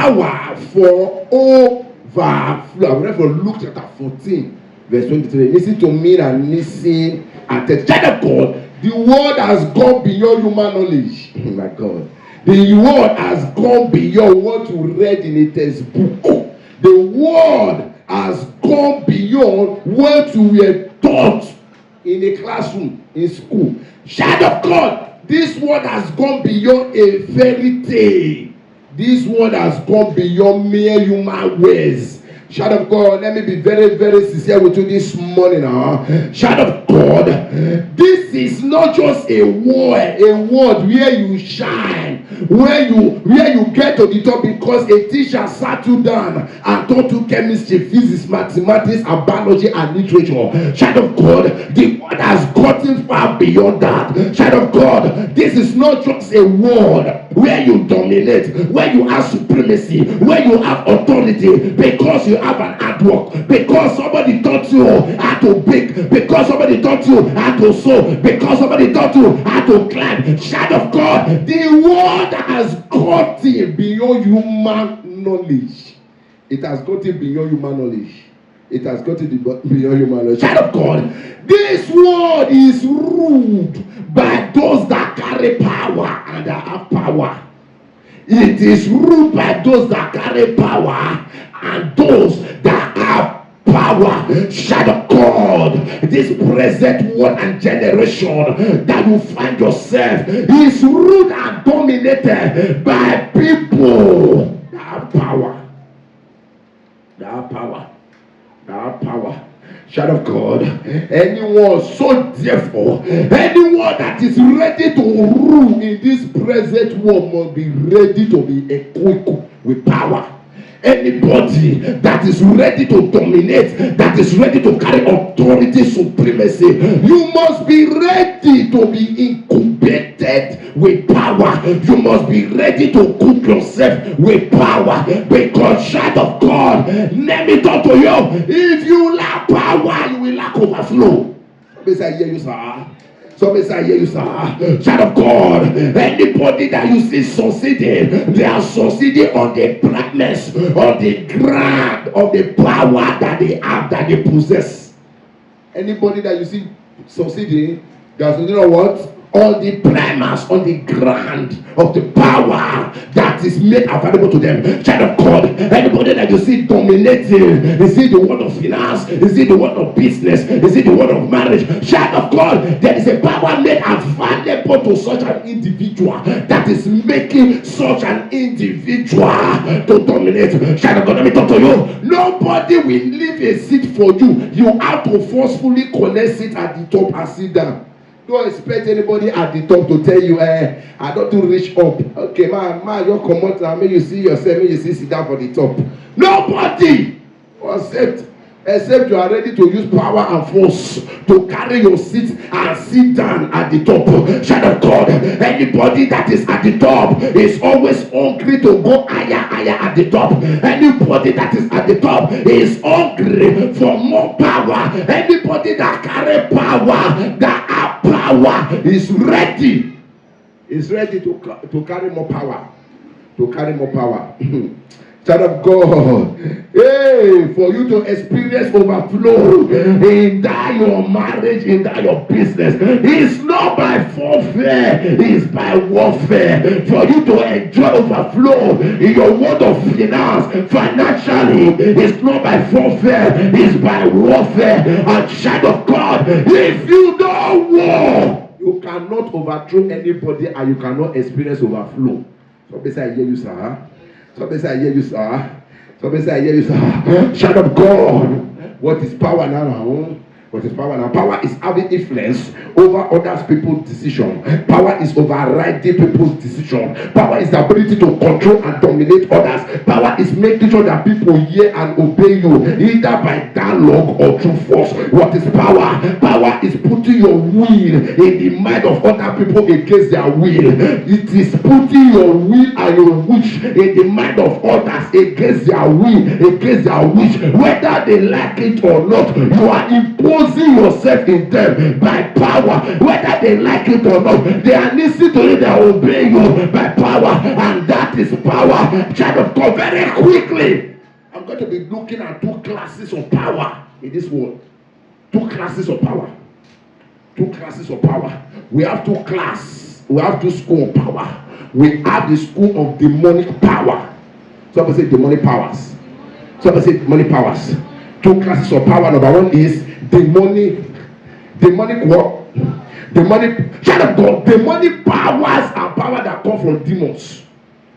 power for overflow. I read from Luke chapter 14, verse 23. Listen to me and listen and tell. Child of God, the word has gone beyond human knowledge. Oh my God. The word has gone beyond what you read in a textbook. The word has gone beyond what you were taught in a classroom, in school. Child of God, this word has gone beyond a fairy tale. This word has gone beyond mere human words. Child of God, let me be very, very sincere with you this morning. Child of God, this is not just a word where you shine, where you get to the top because a teacher sat you down and taught you chemistry, physics, mathematics, and biology and literature. Child of God, the word has gotten far beyond that. Child of God, this is not just a word where you dominate, where you have supremacy, where you have authority because you have an artwork, because somebody taught you how to bake, because somebody taught you how to sew, because somebody taught you how to climb. Child of God, the word has gotten beyond human knowledge. It has gotten beyond human knowledge. It has gotten beyond human knowledge. Child of God, this word is ruled by those that carry power and that have power. It is ruled by those that carry power and those that have power. Child of God, this present world and generation that you find yourself is ruled and dominated by people that have power. That have power. That power. Child of God, anyone so therefore, anyone that is ready to rule in this present world must be ready to be equipped with power. Anybody that is ready to dominate, that is ready to carry authority, supremacy, you must be ready to be incubated with power. You must be ready to cook yourself with power. Because, child of God, let me talk to you. If you lack power, you will lack overflow. Somebody say, yeah, you sir. Somebody say, yeah, you sir. Child of God, anybody that you see succeeding, they are succeeding on the brightness, on the ground of the power that they have, that they possess. Anybody that you see succeeding, they are succeeding on what? On the premise, on the ground of the power that is made available to them. Child of God, anybody that you see dominating, is it the word of finance? Is it the word of business? Is it the word of marriage? Child of God, there is a power made available to such an individual that is making such an individual to dominate. Child of God, let me talk to you. Nobody will leave a seat for you. You have to forcefully collect seat at the top and sit down. Don't expect anybody at the top to tell you, I don't do reach up. Okay, man, you come out and make you see yourself, make you sit down for the top. Nobody, except you are ready to use power and force to carry your seat and sit down at the top. Child of God, anybody that is at the top is always hungry to go higher at the top. Anybody that is at the top is hungry for more power. Anybody that carry power, that have power, is ready to carry more power. To carry more power. Child of God, hey, for you to experience overflow in that your marriage, in that your business, it's not by warfare, it's by warfare. For you to enjoy overflow in your world of finance, financially, it's not by warfare, it's by warfare. And child of God, if you don't war, you cannot overthrow anybody and you cannot experience overflow. So basically, I hear you, sir. Somebody say, I hear you, sir. Somebody say, I hear you, sir. Child of God. What is power now? What is power now? Power is having influence over other people's decision. Power is overriding people's decision. Power is the ability to control and dominate others. Power is making sure that people hear and obey you, either by dialogue or through force. What is power? Power is putting your will in the mind of other people against their will. It is putting your will and your wish in the mind of others against their will, against their wish. Whether they like it or not, you are imposing imposing yourself in them by power, whether they like it or not. They are listening to you, they are obeying you by power, and that is power. Child of God, very quickly, I'm going to be looking at 2 classes of power in this world. 2 classes of power. 2 classes of power. We have 2 classes. We have 2 schools of power. We have the school of demonic power. Somebody say demonic powers. Somebody say demonic powers. 2 classes of power. Number 1 is demonic what? Demonic, child of God, demonic powers are power that come from demons.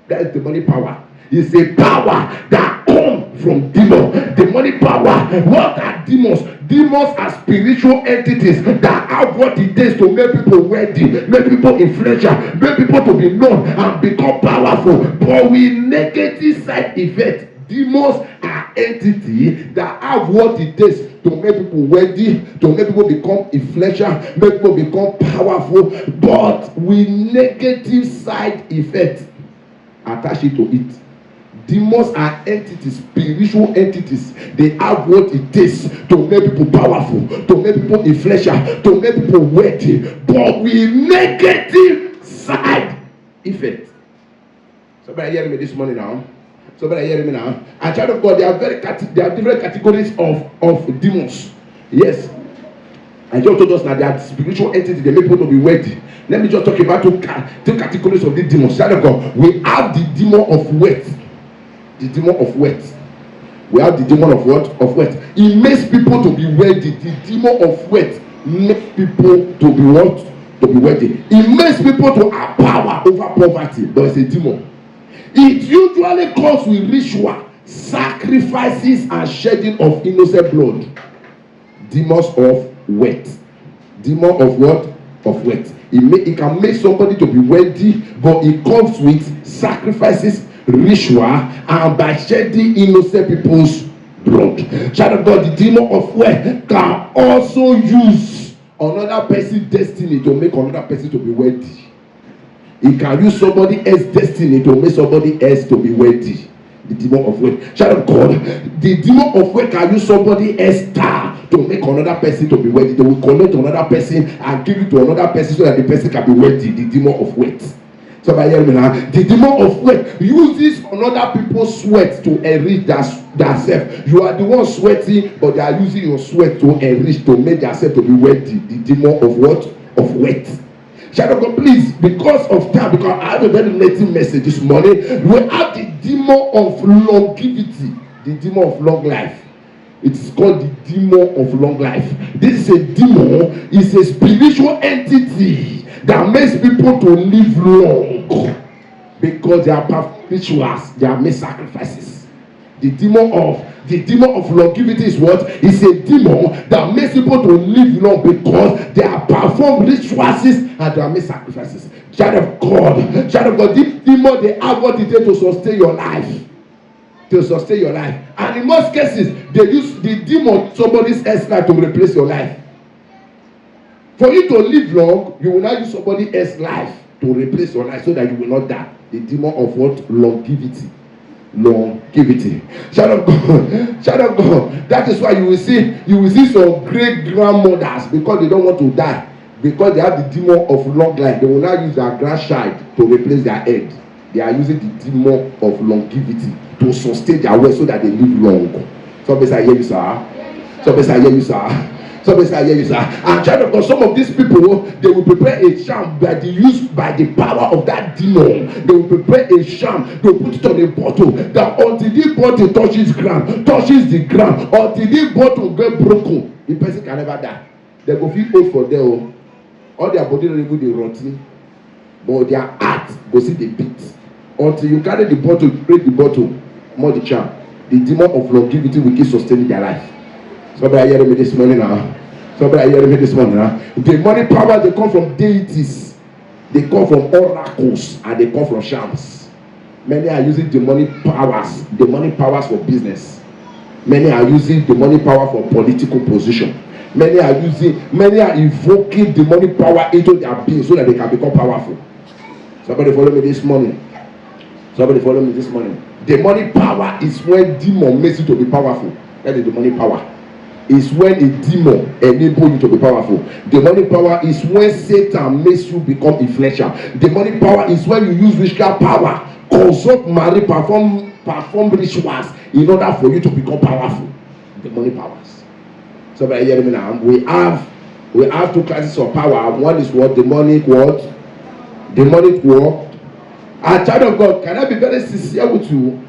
That is demonic power. It's a power that comes from demons. Demonic power. What are demons? Demons are spiritual entities that have what it takes to make people wealthy, make people influential, make people to be known and become powerful. But with negative side effects, demons are entities that have what it takes to make people wealthy, to make people become influential, make people become powerful, but with negative side effects attached to it. Demons are entities, spiritual entities. They have what it takes to make people powerful, to make people influential, to make people wealthy, but with negative side effects. Somebody hearing me this morning now? Somebody hearing me now? And child of God, there are different categories of demons. Yes. I just told us now they are spiritual entities, they make people to be wealthy. Let me just talk about 2 categories of the demons. Child of God, we have the demon of wealth. The demon of wealth. We have the demon of what? Of wealth. It makes people to be wealthy. The demon of wealth makes people to be what? To be wealthy. It makes people to have power over poverty. But it's a demon. It usually comes with ritual, sacrifices, and shedding of innocent blood. Demons of wealth. Demon of what? Of wealth. It can make somebody to be wealthy, but it comes with sacrifices, ritual, and by shedding innocent people's blood. Child of God, the demon of wealth can also use another person's destiny to make another person to be wealthy. It can use somebody else's destiny to make somebody else to be wealthy. The demon of wealth. Child of God, the demon of wealth can use somebody else's star to make another person to be wealthy. They will collect another person and give it to another person so that the person can be wealthy. The demon of wealth. Somebody hear me now. The demon of wealth uses another people's sweat to enrich themselves. You are the one sweating, but they are using your sweat to enrich, to make themselves to be wealthy. The demon of what? Of wealth. Child of God, please, because of time, because I have a very lengthy message this morning, we have the demon of longevity, the demon of long life. It is called the demon of long life. This is a demon, it's a spiritual entity that makes people to live long because they are performing rituals, they are made sacrifices. The demon of longevity is what? It's a demon that makes people to live long because they are performed rituals and they are made sacrifices. Child of God, this demon, they have what it takes to sustain your life. To sustain your life. And in most cases, they use the demon, somebody's else life to replace your life. For you to live long, you will not use somebody else's life to replace your life so that you will not die. The demon of what? Longevity. Child of God. That is why you will see some great grandmothers, because they don't want to die, because they have the demon of long life. They will not use their grandchild to replace their head. They are using the demon of longevity to sustain their wealth so that they live long. Somebody say, I hear you, sir. Somebody say, I hear you, sir. Somebody say, I hear you, sir. And child of God, some of these people, they will prepare a charm by the power of that demon. They will prepare a charm, they will put it on a bottle, that until the bottle touches the ground, until the bottle get broken, the person can never die. They go feel old for them. All their body don't even dey rotting, but their heart go see the beat. Until you carry the bottle, break the bottle, more the charm. The demon of longevity will keep sustaining their life. Somebody hear me this morning now. The money power, they come from deities. They come from oracles, and they come from charms. Many are using the money powers for business. Many are using the money power for political position. Many are invoking the money power into their being so that they can become powerful. Somebody follow me this morning. The money power is when demon makes you to be powerful. That is the money power. is when a demon enables you to be powerful. Demonic power is when Satan makes you become influential. Demonic power is when you use witchcraft power, consult Mary, perform rituals in order for you to become powerful. Demonic powers. Somebody hear me now. We have two classes of power. One is what? Demonic what? Demonic war. A child of God, can I be very sincere with you?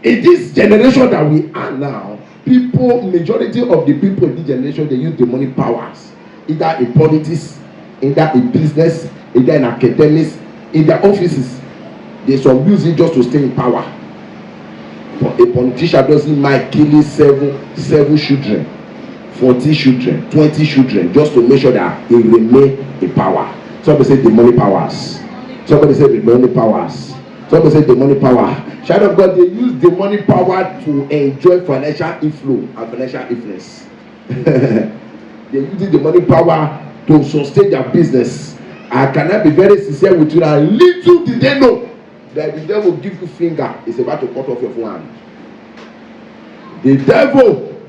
In this generation that we are now, majority of the people in this generation, they use demonic powers, either in politics, either in business, either in academics, in their offices. They some use it just to stay in power. But a politician doesn't mind killing seven children, 40 children, 20 children, just to make sure that he remain in power. Somebody say demonic powers. Somebody say demonic powers. Somebody say demonic power. Child of God, they use demonic power to enjoy financial inflow and financial influence. They use demonic power to sustain their business. I cannot be very sincere with you now. Little did they know that the devil will give you finger, is about to cut off your hand. The devil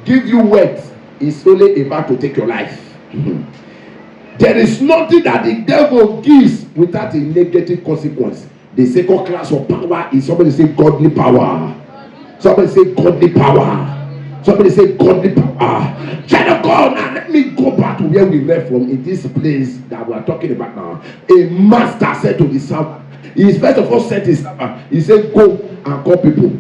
give you wealth, is only about to take your life. There is nothing that the devil gives without a negative consequence. The second class of power is, somebody say godly power. Somebody say godly power. Somebody say godly power. Child of God, now let me go back to where we left from in this place that we are talking about now. A master said to the servant, he first of all said to his servant, he said, go and call people.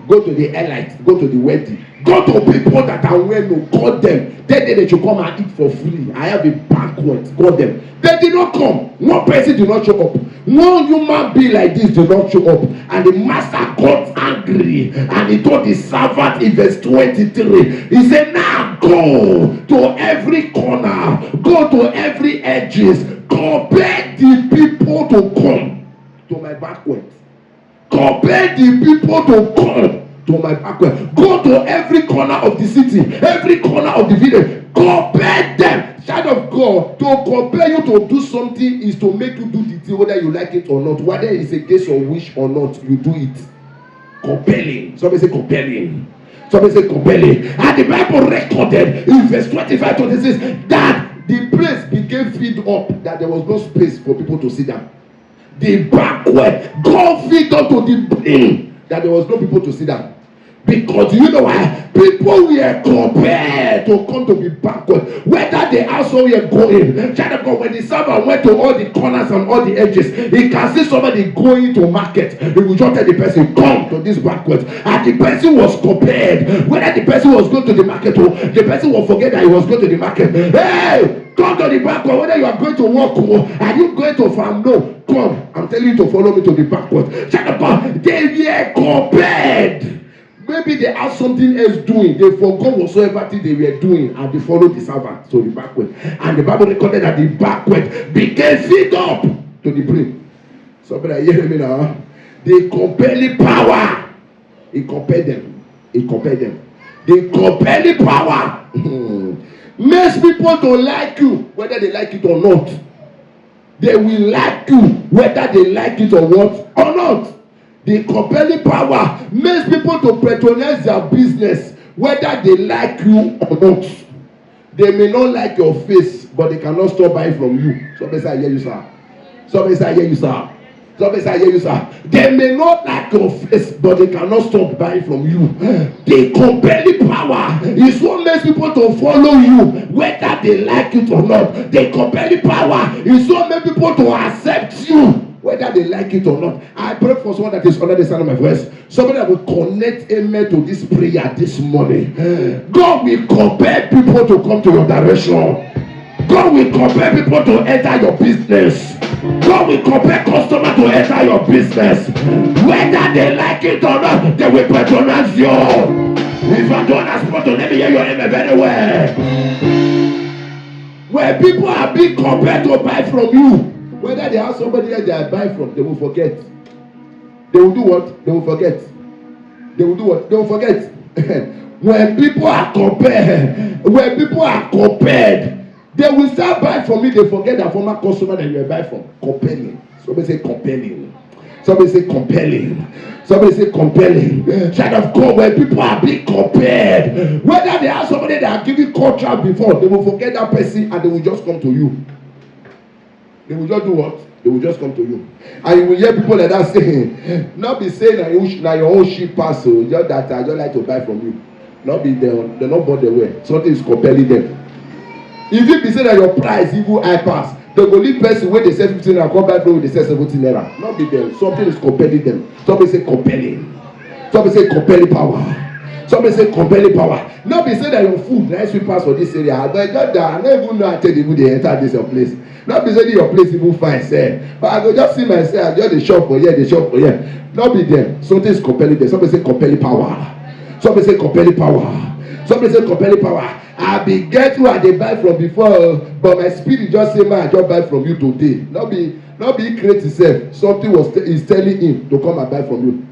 Go to the elite, go to the wedding. Go to people that are well known, call them. Tell them they should come and eat for free. I have a banquet, call them. They did not come. One person did not show up. One human being like this did not show up. And the master got angry. And he told the servant in verse 23, he said, now go to every corner, go to every edges, compel the people to come to my banquet. Compel the people to come to my banquet. Go to every corner of the city, every corner of the village. Compel them. Child of God, to compel you to do something is to make you do the thing whether you like it or not. Whether it's a case of wish or not, you do it. Compelling. Somebody say compelling. Somebody say compelling. And the Bible recorded in verse 25-26 that the place became filled up, that there was no space for people to sit down. The banquet God filled up to the brim that there was no people to sit down. Because you know why? People were compelled to come to the banquet, whether they also were going. Child of God, when the servant went to all the corners and all the edges, he can see somebody going to market. He will just tell the person, come to this banquet. And the person was compelled. Whether the person was going to the market or the person will forget that he was going to the market. Hey, come to the banquet. Whether you are going to work or are you going to farm? No, come. I'm telling you to follow me to the banquet. Child of God, they were compelled. Maybe they had something else doing. They forgot whatsoever thing they were doing, and they followed the servant to the banquet. And the Bible recorded that the banquet became filled up to the brim. Somebody hear me now? The compelling power. He compelled them. He compelled them. The compelling power makes people to like you, whether they like it or not. They will like you, whether they like it or what or not. The compelling power makes people to patronize their business, whether they like you or not. They may not like your face, but they cannot stop buying from you. Somebody say, I hear you, sir. Somebody say, I hear you, sir. Somebody say, I hear you, sir. They may not like your face, but they cannot stop buying from you. The compelling power is what makes people to follow you, whether they like it or not. The compelling power is what makes people to accept you, whether they like it or not. I pray for someone that is under the sound of my voice. Somebody that will connect amen to this prayer this morning. God will compel people to come to your direction. God will compel people to enter your business. God will compel customers to enter your business. Whether they like it or not, they will patronize you. If I don't ask for to let me hear your amen very well. Where people are being compelled to buy from you, whether they have somebody else they are buying from, they will forget. They will do what? They will forget. They will do what? They will forget. When people are compared, they will start buying from me. They forget that former customer that you are buying from. Compelling. Somebody say compelling. Somebody say compelling. Somebody say compelling. Child of God, when people are being compared, whether they have somebody that are giving contract before, they will forget that person and they will just come to you. They will just do what? They will just come to you. And you will hear people like that saying, not be saying that your own sheep pass, so just that I just like to buy from you. Not be there, they're not bought the way. Something is compelling them. If you be saying that your price even high pass, they go leave person where they sell 15 naira, come back from they sell 17 naira. Not be there. Something is compelling them. Somebody say compelling. Somebody say compelling power. Somebody say compelling power. Not be saying that your food nice we pass for this area. But just that I don't even know I tell you they enter this your place. Not be saying your place even fine, say. But I go just see myself, just the shop for here, the shop for here. Not be there. Something is compelling them. Somebody say compelling power. Somebody say compelling power. Somebody say compelling power. I be get who I dey buy from before, but my spirit just say, man, I just buy from you today. Not be create itself. Something is telling him to come and buy from you.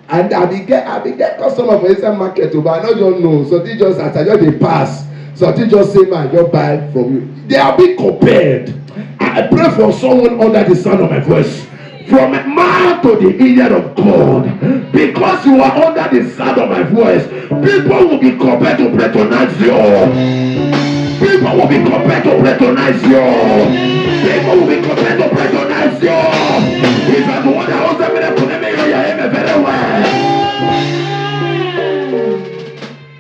And I be get customer for inside market, but I no just know. Something just as I just dey pass. Something just say, man, I just buy from you. They are being compared. I pray for someone under the sound of my voice. From a man to the ear of God, because you are under the sound of my voice, people will be compared to patronize you. People will be compared to patronize you. People will be compared to patronize you. If I'm the one that was having a problem, very well.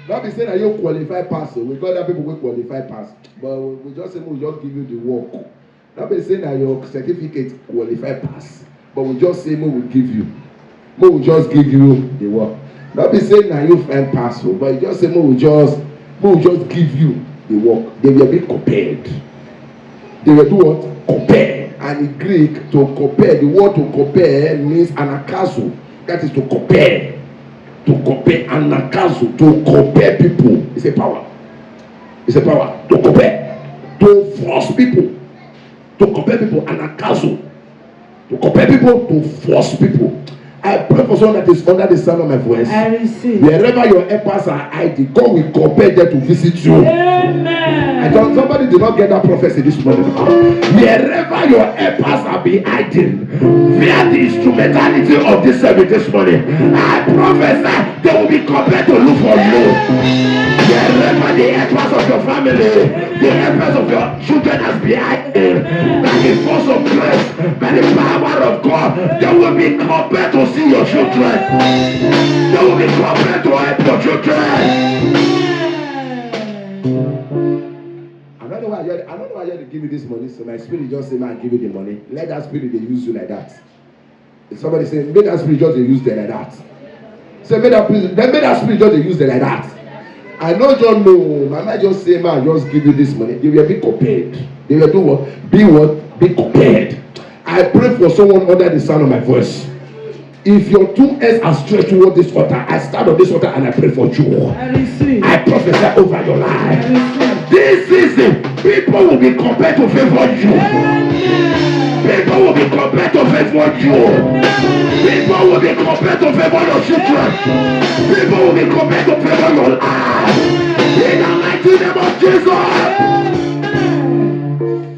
Not be saying that you qualify pass. We got that people will qualify pass, but we just say we just give you the work. Not be saying that your certificate qualify pass. But we just say, we will give you. We will just give you the work. Not be saying that you find pass, but you just say, we will just give you the work. They will be compared. They will do what? Compare. And in Greek, to compare, the word to compare means anakazo. That is to compare. To compare, anakazo, to compare people. It's a power. It's a power. To compare. To force people. To compare people, anakazo. To compare people, to force people. I pray for someone that is under the sound of my voice. I receive. Wherever your helpers are hiding, God will compare them to visit you. Amen. I thought somebody did not get that prophecy this morning. Wherever your helpers are be hiding, via the instrumentality of this service this morning, I prophesy they will be compared to look for you. Wherever the helpers of your family, the helpers of your children has been hiding, by the force of grace, by the power of God, they will be compared to see your children. They will be compared to help your children. I don't know why I had to give you this money, so my spirit just say, man, give you the money. Let that spirit they use you like that. If somebody say, make that spirit just they use them like that. Say, make that spirit just they use them like that. I know you know, I might just say, man, just give you this money. They will be compared. They will do what? Be what? Be compared. I pray for someone under the sound of my voice. If your 2 hands are stretched toward this altar, I stand on this altar and I pray for you. I prophesy over your life. This season, people will be compared to favor you. People will be compared to favor you. People will be compared to favor your children. People will be compared to favor your life. In the mighty name of Jesus.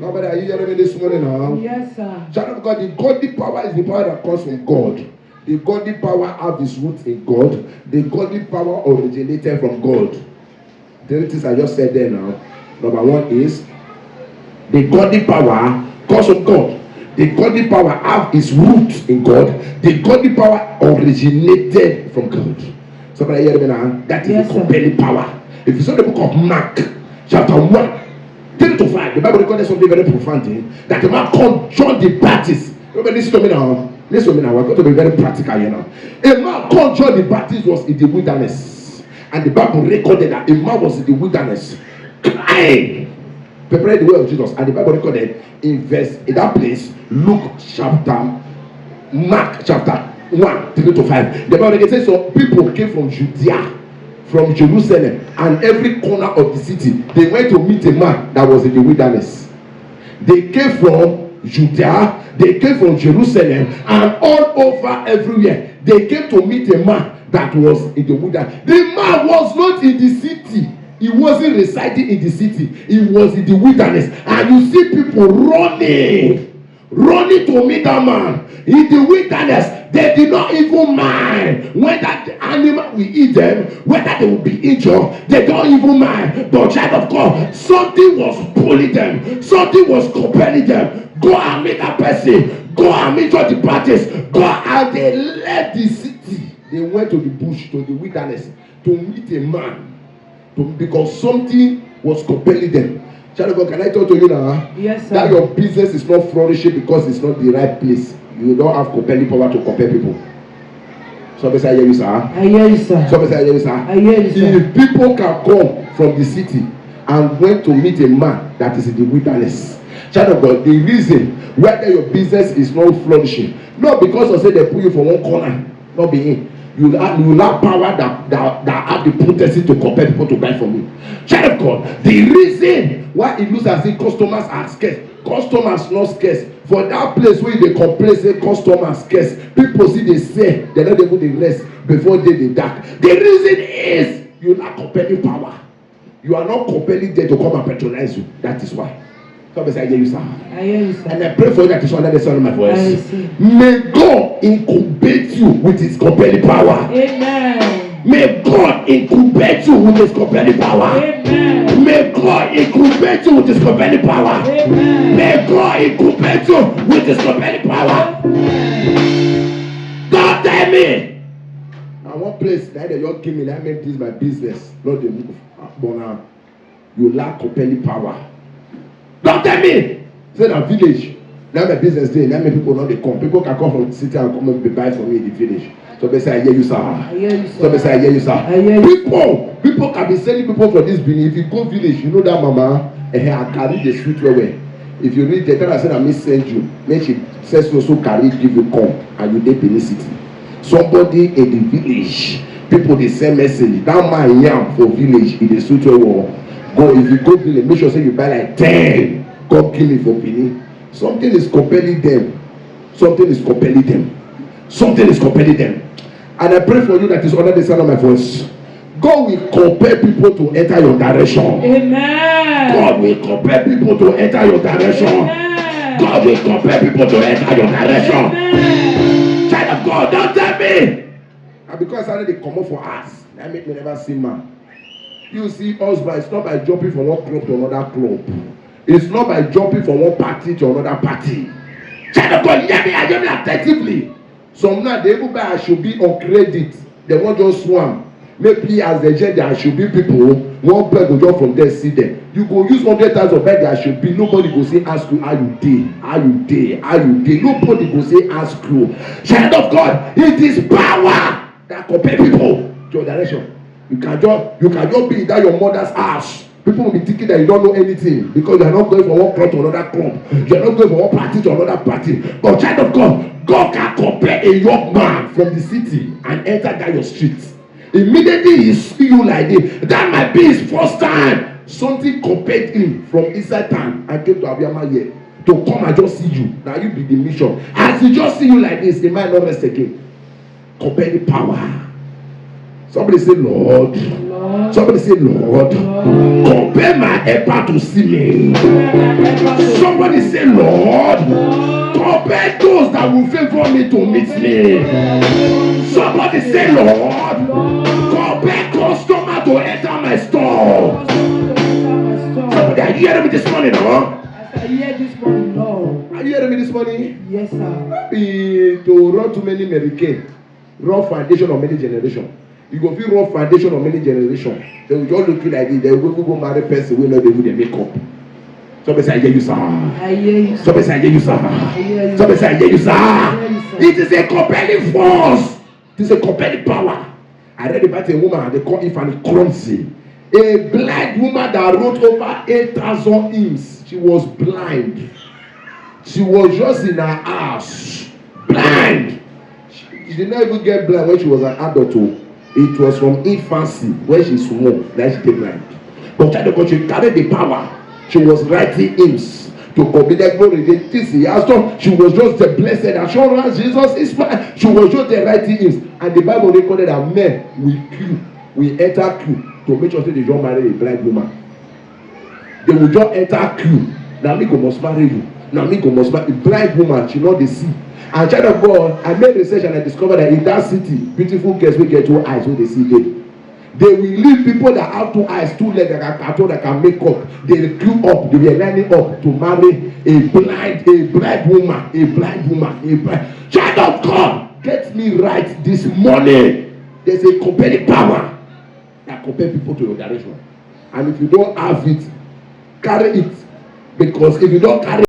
Somebody, are you hearing me this morning now? Yes, sir. Child of God, the godly power is the power that comes from God. The godly power has its roots in God. The godly power originated from God. The things I just said there now. Number one is the godly power comes from God. The godly power has its roots in God. The godly power originated from God. Somebody hear me now? That is the compelling power. If you saw the book of Mark, chapter 1, 3 to 5, the Bible recorded something very profound. That the man called John the Baptist. Listen to me now. Listen to me now. We're going to be very practical here now. A man called John the Baptist was in the wilderness. And the Bible recorded that a man was in the wilderness crying, preparing the way of Jesus. And the Bible recorded in that place, Mark chapter 1, 3 to 5. The Bible says some people came from Judea, from Jerusalem, and every corner of the city. They went to meet a man that was in the wilderness. They came from Judea, they came from Jerusalem, and all over everywhere. They came to meet a man that was in the wilderness. The man was not in the city. He wasn't residing in the city. He was in the wilderness. And you see people running running to meet that man in the wilderness. They did not even mind whether the animal will eat them, whether they will be injured. They don't even mind. But child of God, something was pulling them, something was compelling them. Go and meet that person, go and meet all the parties, go, and they left the city. They went to the bush, to the wilderness, to meet a man, because something was compelling them. Child of God, can I talk to you now? Yes, sir. That your business is not flourishing because it's not the right place. You don't have compelling power to compel people. Somebody say, I hear you, sir. I hear you, sir. Somebody say, I hear you, sir. I hear you, sir. If people can come from the city and went to meet a man that is in the wilderness, child of God, the reason whether your business is not flourishing, not because of say they put you for one corner, not be in. You have power that have the potency to compel people to buy from you. Child of God, the reason why it looks as if customers are scarce, customers not scarce. For that place where they complain say customers scarce, people see they say they not able to rest before they dark. The reason is you lack compelling power. You are not compelling them to come and patronize you. That is why. Somebody say, I hear you, sir. I hear you, sir. And I pray for you that is under the sound of my voice. I see. May God incubate you with his compelling power. Amen. May God incubate you with his compelling power. Amen. May God incubate you with his compelling power. Amen. May God incubate you with his compelling power. Don't tell me. And one place that they just give me, that make this my business. Not the move. But now, you lack compelling power. Don't tell me. Say that village. Now my business day. Now many people not they come. People can come from the city and come and buy from me in the village. So they say, I hear you, sir. I hear you, sir. So they say, I hear you, sir. I hear you. People can be sending people for this Benin. If you go village, you know that mama, I carry the sweet way. If you read the tell her say I may send you, make she says also carry give you come and you dey Benin city. Somebody in the village, people they send message. That man yam for village in the sweet way. Go if you go village, make sure say you buy like 10. God kill me for Benin. Something is compelling them. Something is compelling them. Something is compelling them. And I pray for you that is under the sound of my voice. God will compel people to enter your direction. Amen. God will compel people to enter your direction. Amen. God will compel people to enter your direction. Amen. Child of God, don't tell me. And because I know they come up for us, that make me never see man. You see husband, it's not by jumping from one club to another club. It's not by jumping from one party to another party. Child of God, hear me attentively. Some now they even buy I should be on credit. They won't just swam. Maybe as the gender there should be people, one bird will jump from there, see them. You go use 100,000 bird there should be. Nobody go say ask you how you dey, how you dey, how you dey. Nobody go say ask you. Child of God, it is power that compel people to your direction. You can just be in that your mother's house. People will be thinking that you don't know anything because you are not going from one club to another club. You are not going from one party to another party. But child of God, God can compel a young man from the city and enter down your street. Immediately he see you like this. That might be his first time. Something compelled him from inside town and came to Abiyama here to come and just see you. Now you be the mission. As he just see you like this, he might not rest again. Compel the power. Somebody say, Lord. Lord. Somebody say, Lord. Compel my helper to see me. Somebody say, Lord. Compel those that will favor me to meet me. Somebody say, Lord. Compel customer to enter my store. Somebody, are you hearing me this morning, huh? I hear this morning, Lord. Are you hearing me this morning? Yes, sir. Be to run too many American, run foundation of many generations. You go feel run foundation of many generations. They will just look like this. They will go marry person who know they do the makeup. Somebody say, I hear you, sir. I hear you, sir. Somebody say, I hear you, sir. Somebody say, I hear you, sir. It is a compelling force. It is a compelling power. I read about a woman and they call Ifani Crunchy. A blind woman that wrote over 8,000 hymns. She was blind. She was just in her house. Blind. She did not even get blind when she was an adult. It was from infancy when she small that she came blind. But because she carried the power, she was writing hymns to commit the glory. She was just the blessed assurance. Jesus is mine. She was just the writing hymns. And the Bible recorded that men will queue, will enter queue to make sure that they don't marry a blind woman. They will just enter queue. Now, Nico must marry you. Now me go must a blind woman, she not dey see. And child of God, I made research and I discovered that in that city, beautiful girls will get 2 eyes when they see them. They will leave people that have 2 eyes, 2 legs, that can tattoo, that can make up. They will queue up, they will lining up to marry a blind woman, a blind woman, a blind child of God. Get me right this morning. There's a compelling power that compels people to your direction. And if you don't have it, carry it. Because if you don't carry